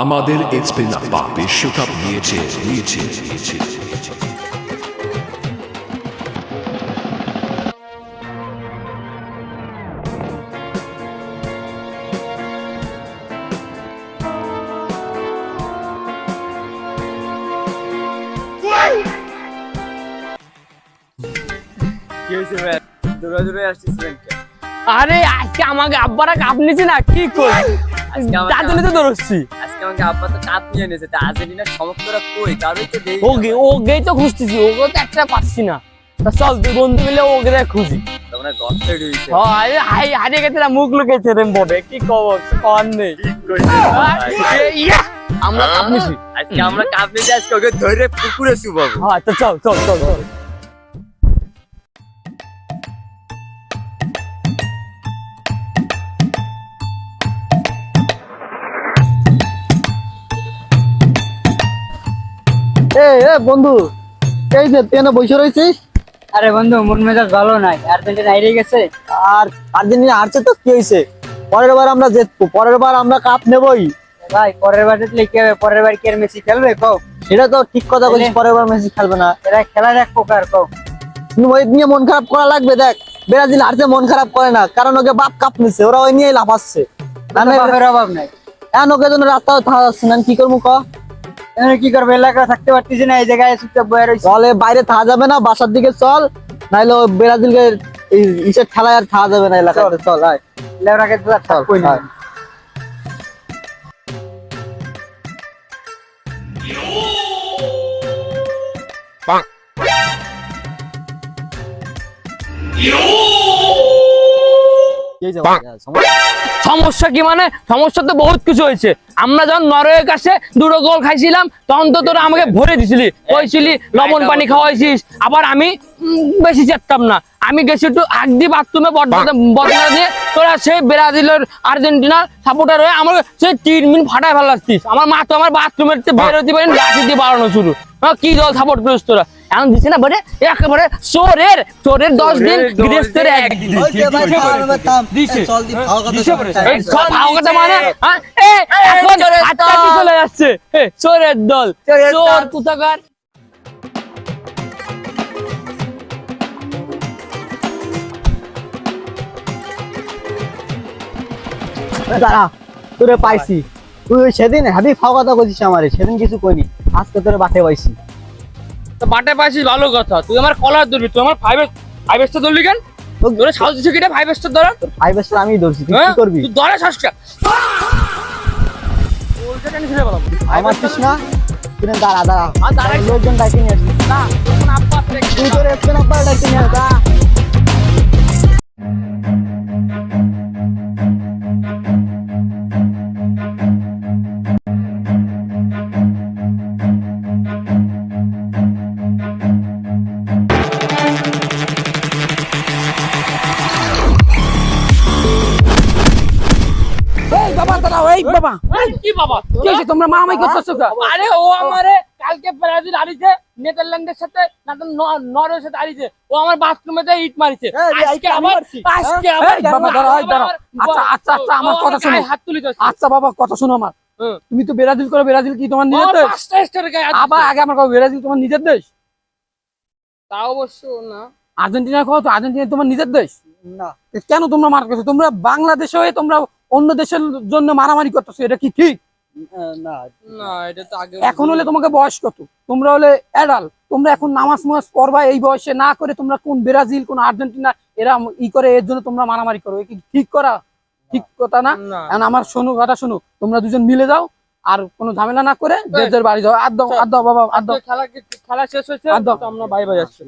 আমাদের স্পেন বিশ্বকাপ নিয়েছে। আরে আজকে আমাকে আব্বারা কাপ নিয়েছে না, কি কই তার জন্য তো দৌড়চ্ছি। আজকে আমাকে আব্বা তো কাপ নিয়ে নিয়েছে, তা আর্জেন্টিনার সমর্থকরা কই? তারই তো দেই ওকেই তো খুঁজতেছি, ওকে তো একটা পাচ্ছি না। তা চল তুই বন্ধু মিলে ওকে খুঁজি। তোমরা গর্তে ঢুইছে। আরে হারিয়ে গেছে না, মুখ লুকেছে রে বটে, কি খবর কর নেই। আমরা কাপ নিছি, আজকে আমরা কাপ নিয়ে আজকে ওকে ধরে পুকুরে চুবাবো। হ্যাঁ তো চল চল চল চল। বন্ধু, এই যে তুই বসে রয়েছিস। আরে বন্ধু, মন মেজাজ ভালো নাই, আর্জেন্টিনা হারিয়ে গেছে। আর আর্জেন্টিনা হারছে তো কি হয়েছে? পরের বার আমরা জিতবো, পরের বার আমরা কাপ নেবই। ভাই পরের বার জিতলে কি হবে? পরের বার কি আর মেসি খেলবে? কও এটা তো ঠিক কথা বলছিস, পরের বার মেসি খেলবে না। এরা খেলার এক প্রকার। কও ওই নিয়ে মন খারাপ করা লাগবে? দেখ ব্রাজিল হারছে, মন খারাপ করে না, কারণ ওকে বাপ কাপ নিচ্ছে, ওরা ওই নিয়ে লাফাচ্ছে। বাপের অভাব নাই, এখন ওকে জন্য রাস্তাও থাকা যাচ্ছে না, কি করবো ক? কি করবে? এলাকা থাকতে পারতেছি না, এই জায়গায় চুপচাপ বয়ে রয়েছে। চলে বাইরে থাকা যাবে না, বাসার দিকে চল, নাইলে ওই ব্রাজিলকে ইসের খেলায় আর থাকা যাবে না এলাকাতে। চল আয়, লেবরাকে তো চল কই না। সমস্যা কি মানে? সমস্যা তো বহুত কিছু হয়েছে। আমরা যখন নরওয়ের কাছে 2 গোল খাইছিলাম, তখন তো তোরা আমাকে ভরে দিছিলি, কইছিলি লবণ পানি খাওয়াইছিস। আবার আমি বেশি চেতাম না, আমি গেছি একটু আগদি বাথরুমে বদলা দিয়ে, তোরা সেই ব্রাজিলের আর্জেন্টিনার সাপোর্টার হয়ে আমাকে সেই 3 মিনিট ফাটায় ফেলা আসছিস। আমার মা তো আমার বাথরুমের বের হতে পারেন, লাঠি দিয়ে বাড়ানো শুরু। কি দল সাপোর্ট করিস তোরা? এখন দিচ্ছে না বলে একেবারে চোরের 10 দিন গৃহস্থের 1 দিন সব ভাও কথা মানে। এখন হাততালি চলে যাচ্ছে, চোরের দল, চোর কোথাকার। দাঁড়া, তোরে পাইছি। তুই সেদিন হাবি ফাও কথা বলছিস আমারে, সেদিন কিছু কইনি, আজকে তোরে বাটে পাইছি। তো বাটে পাইছিস ভালো কথা, তুই আমার কলার ধরবি, তুই আমার 5 স্টার ধরলি কেন? তোরে সাহস দিছে কিটা 5 স্টার ধরা? 5 স্টার আমি ধরছি, তুই কি করবি? তুই ধরে সাহসটা ওলটা কেন ছিড়ে বললাম আমারছিস না? তুই দাঁড়া দাঁড়া, আর দাঁড়াই লোকজন ডাইকে নিয়ে আসিস না, এখন আব্বা তুই, তোর স্পেন আব্বা ডাইকে নিয়ে আসা। কি বাবা কি হইছে? তোমরা মামাই করতেছো কেন? আরে ও আমারে কালকে ব্রাজিল হারিয়েছে নেদারল্যান্ডের সাথে, না তো নরওয়ের সাথে হারিয়েছে, ও আমার বাথরুমেতে ইট মারিছে। আজকে আবার বাবা দাঁড়াও। আচ্ছা আমার কথা শোনো। হাত তুলিছে। আচ্ছা বাবা কথা শোনো আমার। তুমি তো ব্রাজিল করো, ব্রাজিল কি তোমার নিজের দেশ? 5টা স্টার গায়ে আবার আগে আমার কথা, ব্রাজিল তোমার নিজের দেশ? তা অবশ্য না। আর্জেন্টিনা কও তো, আর্জেন্টিনা তোমার নিজের দেশ না। কেন তোমরা মার করছো? তোমরা বাংলাদেশে হয়ে তোমরা অন্য দেশের জন্য মারামারি করতেছো, এটা কি ঠিক? না না, এটা তো আগে এখন হলে তোমাকে বয়স কত? তোমরা হলে অ্যাডাল্ট, তোমরা এখন নামাজ পড়বা এই বয়সে না করে তোমরা কোন ব্রাজিল কোন আর্জেন্টিনা এরা করে, এর জন্য তোমরা মারামারি করো, কি ঠিক করা? ঠিক কথা না। এখন আমার শোনো, কথা শোনো, তোমরা দুজন মিলে যাও, আর কোনো ঝামেলা না করে যে যার বাড়ি যাও। আর দাও বাবা, আর দাও। খেলা শেষ হয়েছে, আমরা বাই বাই আসছি।